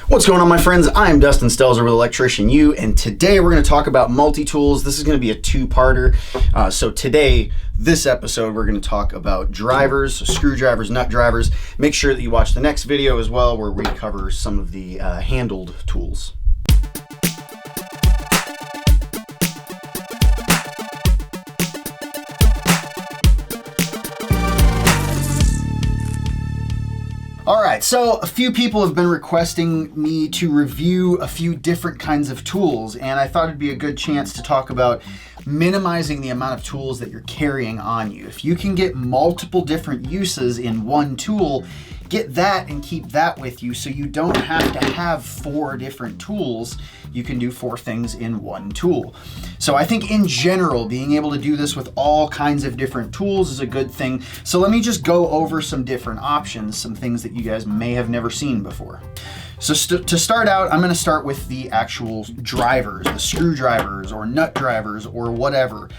What's going on, my friends? I'm Dustin Stelzer with Electrician U, and today we're going to talk about multi-tools. This is going to be a two-parter. So today, this episode, we're going to talk about drivers, screwdrivers, nut drivers. Make sure that you watch the next video as well, where we cover some of the handled tools. All right, so a few people have been requesting me to review a few different kinds of tools, and I thought it'd be a good chance to talk about minimizing the amount of tools that you're carrying on you. If you can get multiple different uses in one tool, get that and keep that with you so you don't have to have 4 different tools. You can do 4 things in one tool. So I think in general, being able to do this with all kinds of different tools is a good thing. So let me just go over some different options, some things that you guys may have never seen before. So to start out, I'm going to start with the actual drivers, the screwdrivers or nut drivers or whatever.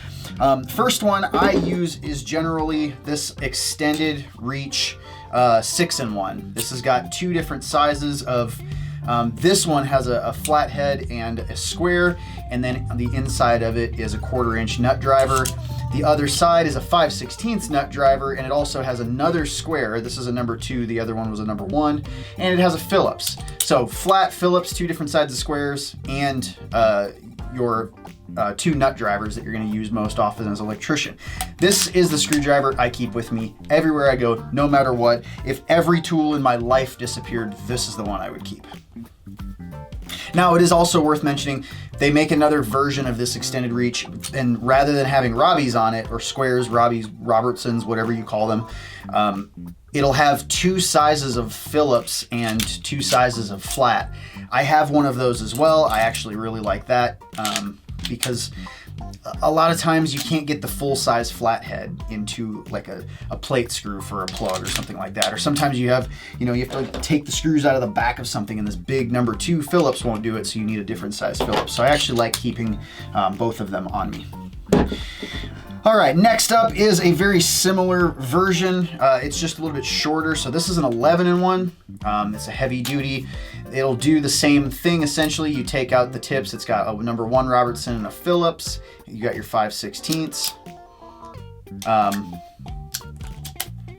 First one I use is generally this extended reach 6-in-1. This has got 2 different sizes of, this one has a flat head and a square, and then on the inside of it is a 1/4-inch nut driver. The other side is a 5/16 nut driver, and it also has another square. This is a number 2, the other one was a number 1, and it has a Phillips. So flat Phillips, 2 different sides of squares, and your 2 nut drivers that you're going to use most often as an electrician. This is the screwdriver I keep with me everywhere I go, no matter what. If every tool in my life disappeared, this is the one I would keep. Now, it is also worth mentioning, they make another version of this extended reach, and rather than having Robbies on it, or squares, Robbies, Robertsons, whatever you call them, it'll have 2 sizes of Phillips and 2 sizes of flat. I have one of those as well. I actually really like that because a lot of times you can't get the full-size flathead into like a plate screw for a plug or something like that. Or sometimes you have to like take the screws out of the back of something, and this big number 2 Phillips won't do it, so you need a different size Phillips. So I actually like keeping both of them on me. All right, next up is a very similar version. It's just a little bit shorter. So this is an 11-in-1. It's a heavy duty. It'll do the same thing essentially. You take out the tips. It's got a number 1 Robertson and a Phillips. You got your 5/16.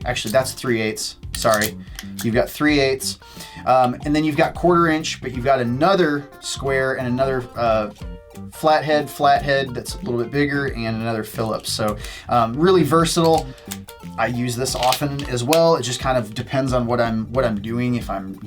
Actually, that's 3/8. Sorry. You've got 3/8. And then you've got 1/4-inch, but you've got another square and another flathead that's a little bit bigger, and another Phillips. So really versatile. I use this often as well. It just kind of depends on what I'm doing. If I'm,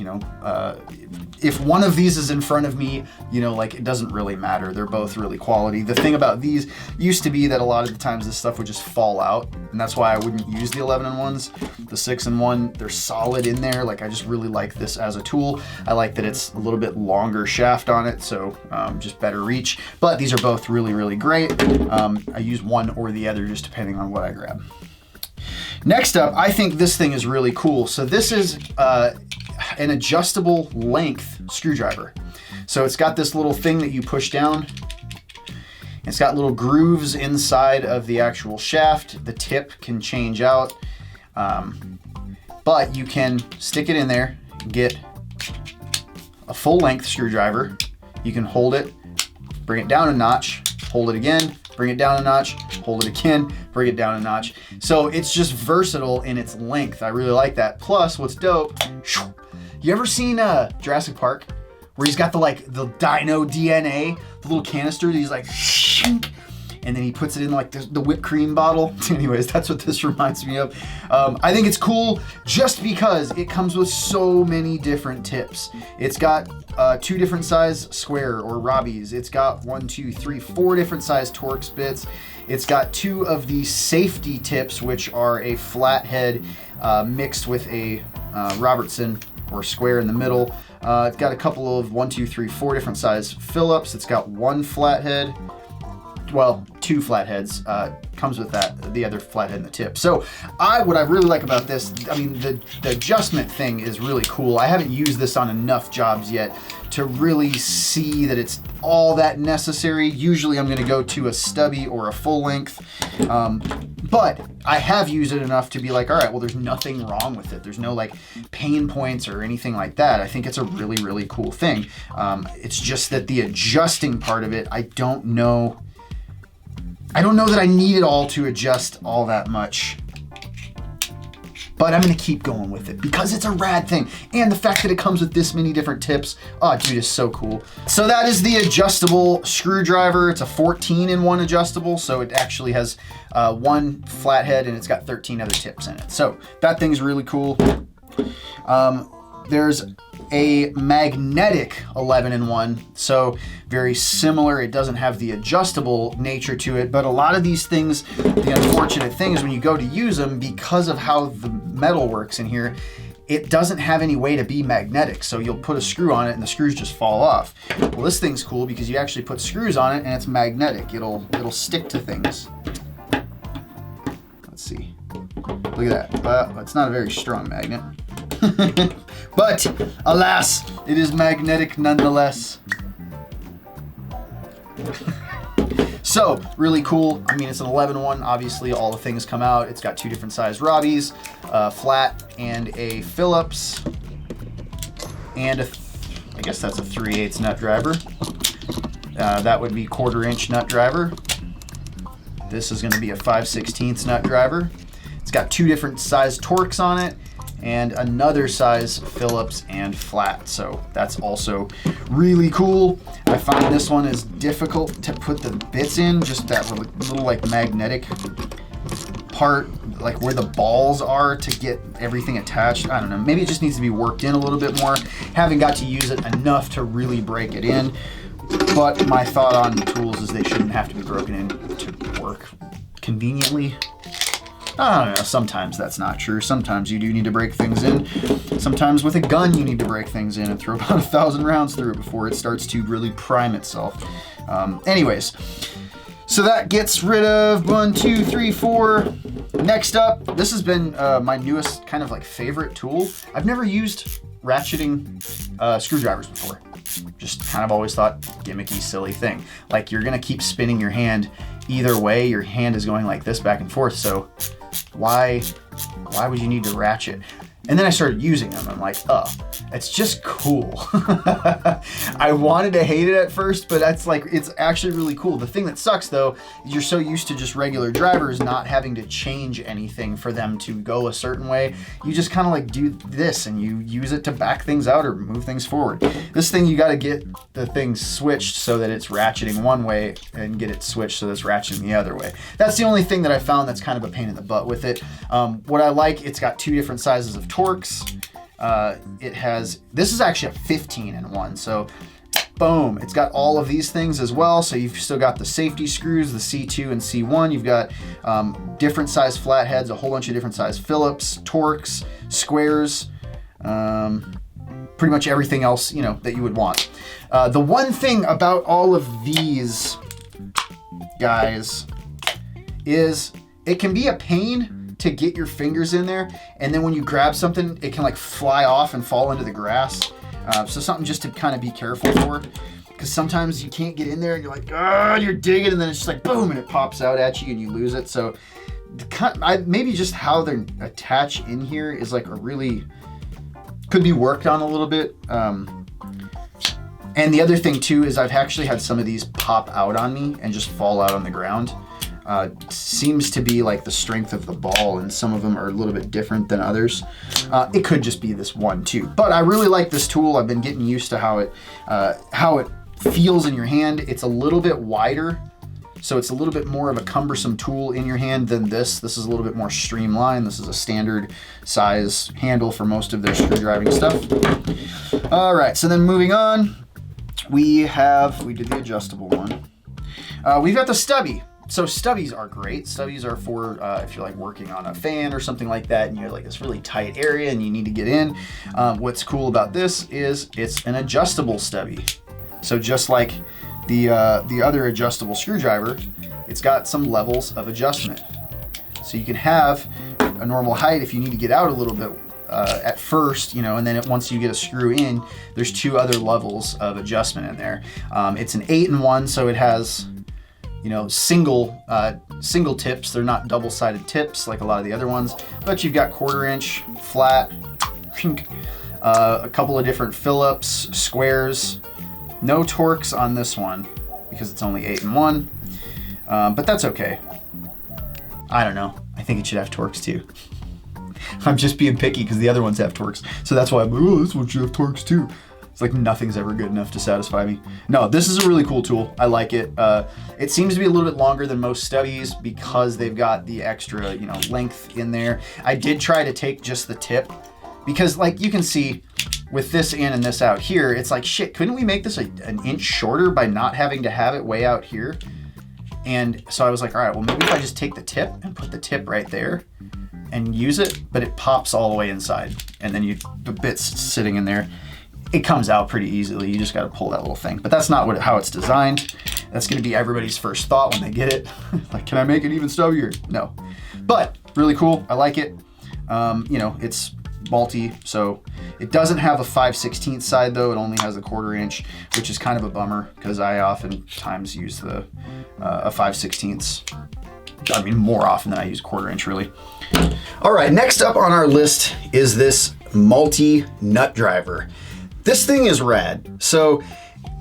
if one of these is in front of me, like it doesn't really matter. They're both really quality. The thing about these used to be that a lot of the times this stuff would just fall out, and that's why I wouldn't use the 11-in-1s. The 6-in-1, they're solid in there. Like I just really like this as a tool. I like that it's a little bit longer shaft on it, so just better reach. But these are both really, really great. I use one or the other just depending on what I grab. Next up, I think this thing is really cool. So this is an adjustable length screwdriver. So it's got this little thing that you push down. It's got little grooves inside of the actual shaft. The tip can change out, but you can stick it in there, get a full length screwdriver. You can hold it, bring it down a notch, hold it again, bring it down a notch, hold it again, bring it down a notch. So it's just versatile in its length. I really like that. Plus, what's dope, you ever seen Jurassic Park, where he's got the Dino DNA, the little canister that he's like, and then he puts it in like the whipped cream bottle? Anyways, that's what this reminds me of. I think it's cool just because it comes with so many different tips. It's got 2 different size square or Robbies. It's got 1, 2, 3, 4 different size Torx bits. It's got 2 of the safety tips, which are a flathead mixed with a Robertson or square in the middle. It's got a couple of 1, 2, 3, 4 different size Phillips. It's got 1 flathead, well, 2 flatheads, comes with that, the other flathead in the tip. So what I really like about this, I mean, the adjustment thing is really cool. I haven't used this on enough jobs yet to really see that it's all that necessary. Usually I'm gonna go to a stubby or a full length, but I have used it enough to be like, all right, well, there's nothing wrong with it. There's no like pain points or anything like that. I think it's a really, really cool thing. It's just that the adjusting part of it, I don't know that I need it all to adjust all that much. But I'm gonna keep going with it because it's a rad thing. And the fact that it comes with this many different tips, oh dude, it's so cool. So that is the adjustable screwdriver. It's a 14-in-1 adjustable, so it actually has 1 flathead and it's got 13 other tips in it. So that thing's really cool. There's a magnetic 11-in-1, so very similar. It doesn't have the adjustable nature to it, but a lot of these things, the unfortunate thing is when you go to use them, because of how the metal works in here, it doesn't have any way to be magnetic. So you'll put a screw on it and the screws just fall off. Well, this thing's cool because you actually put screws on it and it's magnetic. It'll stick to things. Let's see. Look at that. It's not a very strong magnet. But alas, it is magnetic nonetheless. So really cool. I mean, it's an 11-in-1. Obviously, all the things come out. It's got 2 different size Robbies, flat and a Phillips, and I guess that's a 3/8 nut driver. That would be 1/4-inch nut driver. This is going to be a 5/16 nut driver. It's got 2 different size Torx on it, and another size Phillips and flat. So that's also really cool. I find this one is difficult to put the bits in, just that little like magnetic part, like where the balls are to get everything attached. I don't know, maybe it just needs to be worked in a little bit more. Haven't got to use it enough to really break it in, but my thought on the tools is they shouldn't have to be broken in to work conveniently. I don't know, sometimes that's not true. Sometimes you do need to break things in. Sometimes with a gun you need to break things in and throw about 1,000 rounds through it before it starts to really prime itself. Anyways, so that gets rid of 1, 2, 3, 4. Next up, this has been my newest kind of like favorite tool. I've never used ratcheting screwdrivers before. Just kind of always thought gimmicky, silly thing. Like you're gonna keep spinning your hand either way. Your hand is going like this back and forth. So why would you need to ratchet? And then I started using them. I'm like, oh, it's just cool. I wanted to hate it at first, but it's actually really cool. The thing that sucks though, you're so used to just regular drivers not having to change anything for them to go a certain way. You just kind of like do this and you use it to back things out or move things forward. This thing, you got to get the thing switched so that it's ratcheting one way and get it switched so that it's ratcheting the other way. That's the only thing that I found that's kind of a pain in the butt with it. What I like, it's got 2 different sizes of Torx. This is actually a 15-in-1, so boom, it's got all of these things as well. So you've still got the safety screws, the C2 and C1. You've got different size flatheads, a whole bunch of different size Phillips, Torx, squares, pretty much everything else, you know, that you would want. The one thing about all of these guys is it can be a pain to get your fingers in there, and then when you grab something, it can like fly off and fall into the grass. So something just to kind of be careful for, because sometimes you can't get in there and you're like, oh, you're digging, and then it's just like boom, and it pops out at you and you lose it. So maybe just how they're attached in here is like could be worked on a little bit. And the other thing too is I've actually had some of these pop out on me and just fall out on the ground. Seems to be like the strength of the ball, and some of them are a little bit different than others. It could just be this one too, but I really like this tool. I've been getting used to how it feels in your hand. It's a little bit wider, so it's a little bit more of a cumbersome tool in your hand than this. This is a little bit more streamlined. This is a standard size handle for most of their screwdriving stuff. All right, so then moving on, we did the adjustable one. We've got the Stubby. So Stubbies are great. Stubbies are for if you're like working on a fan or something like that and you're like this really tight area and you need to get in. What's cool about this is it's an adjustable Stubby. So just like the other adjustable screwdriver, it's got some levels of adjustment. So you can have a normal height if you need to get out a little bit at first, you know, and then once you get a screw in, there's 2 other levels of adjustment in there. It's an 8-in-1, so it has, you know, single tips. They're not double-sided tips like a lot of the other ones, but you've got 1/4 inch, flat, a couple of different Phillips, squares. No Torx on this one because it's only 8-in-1, but that's okay. I don't know. I think it should have Torx too. I'm just being picky because the other ones have Torx. So that's why I'm like, oh, this one should have Torx too. It's like nothing's ever good enough to satisfy me. No, this is a really cool tool. I like it. It seems to be a little bit longer than most Stubbies because they've got the extra, you know, length in there. I did try to take just the tip because, like, you can see with this in and this out here, it's like, shit, couldn't we make this an inch shorter by not having to have it way out here? And so I was like, all right, well, maybe if I just take the tip and put the tip right there and use it, but it pops all the way inside. And then the bit's sitting in there. It comes out pretty easily. You just got to pull that little thing. But that's not how it's designed. That's going to be everybody's first thought when they get it. Like, can I make it even stubbier? No. But really cool. I like it. You know, it's multi, so it doesn't have a 5/16 side though. It only has a 1/4 inch, which is kind of a bummer because I oftentimes use a 5/16. I mean, more often than I use 1/4 inch really. All right, next up on our list is this MultiNut Driver. This thing is rad. So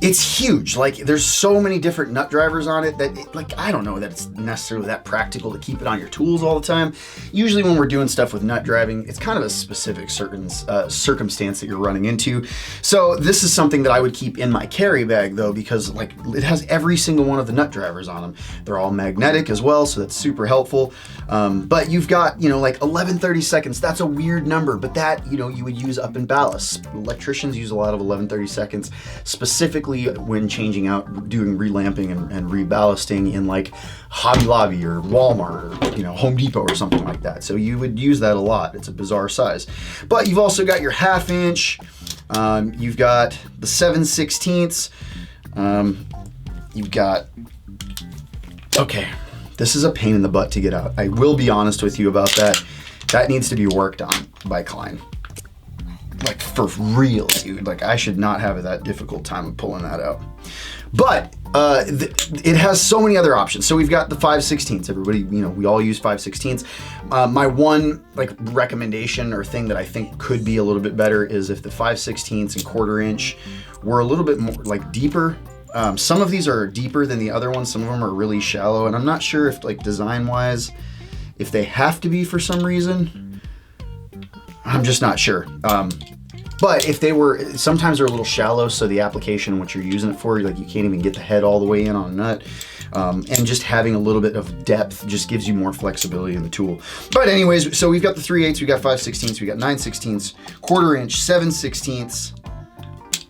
it's huge. Like, there's so many different nut drivers on it that, like, I don't know that it's necessarily that practical to keep it on your tools all the time. Usually when we're doing stuff with nut driving, it's kind of a specific certain circumstance that you're running into. So this is something that I would keep in my carry bag though, because like it has every single one of the nut drivers on them. They're all magnetic as well, so that's super helpful. But you've got, you know, like 11/32. That's a weird number, but that, you know, you would use up in ballast. Electricians use a lot of 11/32, specifically when changing out, doing relamping and reballasting in like Hobby Lobby or Walmart or, you know, Home Depot or something like that. So you would use that a lot. It's a bizarre size. But you've also got your 1/2 inch. You've got the 7/16. You've got, okay, this is a pain in the butt to get out. I will be honest with you about that. That needs to be worked on by Klein. Like, for real, dude. Like, I should not have that difficult time of pulling that out. But it has so many other options. So we've got the 5/16. Everybody, you know, we all use 5/16. My one like recommendation or thing that I think could be a little bit better is if the 5/16 and 1/4 inch were a little bit more like deeper. Some of these are deeper than the other ones. Some of them are really shallow, and I'm not sure if, like, design-wise, if they have to be for some reason. I'm just not sure. But if they were, sometimes they're a little shallow, so the application, what you're using it for, like, you can't even get the head all the way in on a nut. And just having a little bit of depth just gives you more flexibility in the tool. But anyways, so we've got the 3/8, we got 5/16, we got 9/16, 1/4 inch, 7/16,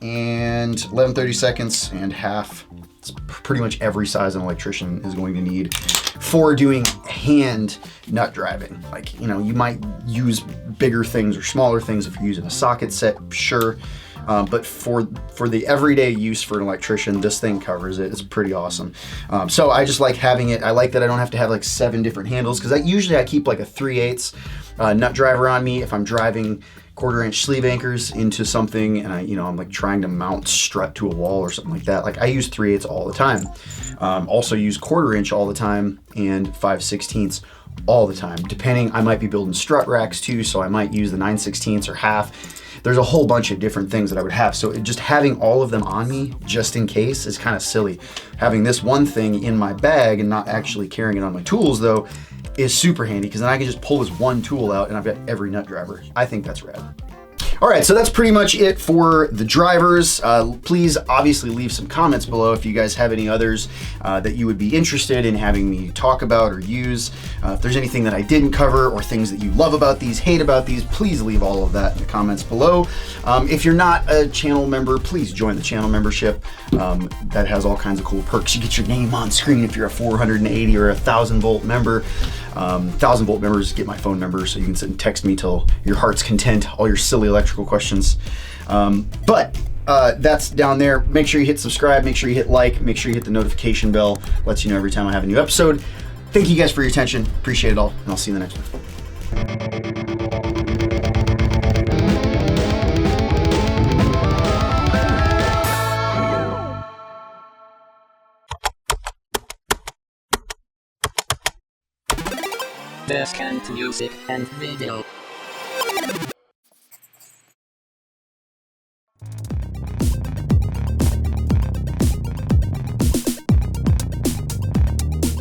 and 11/32 and 1/2. It's pretty much every size an electrician is going to need for doing hand nut driving. Like, you know, you might use bigger things or smaller things if you're using a socket set, sure. But for the everyday use for an electrician, this thing covers it. It's pretty awesome. So I just like having it. I like that I don't have to have like 7 different handles, because usually I keep like a 3/8 nut driver on me if I'm driving 1/4 inch sleeve anchors into something and I'm like trying to mount strut to a wall or something like that. Like, I use 3/8 all the time. Also use 1/4 inch all the time and 5/16 all the time. Depending, I might be building strut racks too, so I might use the 9/16 or 1/2. There's a whole bunch of different things that I would have. So just having all of them on me just in case is kind of silly. Having this one thing in my bag and not actually carrying it on my tools though is super handy, because then I can just pull this one tool out and I've got every nut driver. I think that's rad. All right, so that's pretty much it for the drivers. Please obviously leave some comments below if you guys have any others that you would be interested in having me talk about or use. If there's anything that I didn't cover or things that you love about these, hate about these, please leave all of that in the comments below. If you're not a channel member, please join the channel membership. That has all kinds of cool perks. You get your name on screen if you're a 480 or 1,000 volt member. 1,000 volt members get my phone number, so you can sit and text me till your heart's content, all your silly electrical questions. But that's down there. Make sure you hit subscribe, make sure you hit like, make sure you hit the notification bell. Lets you know every time I have a new episode. Thank you guys for your attention. Appreciate it all, and I'll see you in the next one. Descant music and video.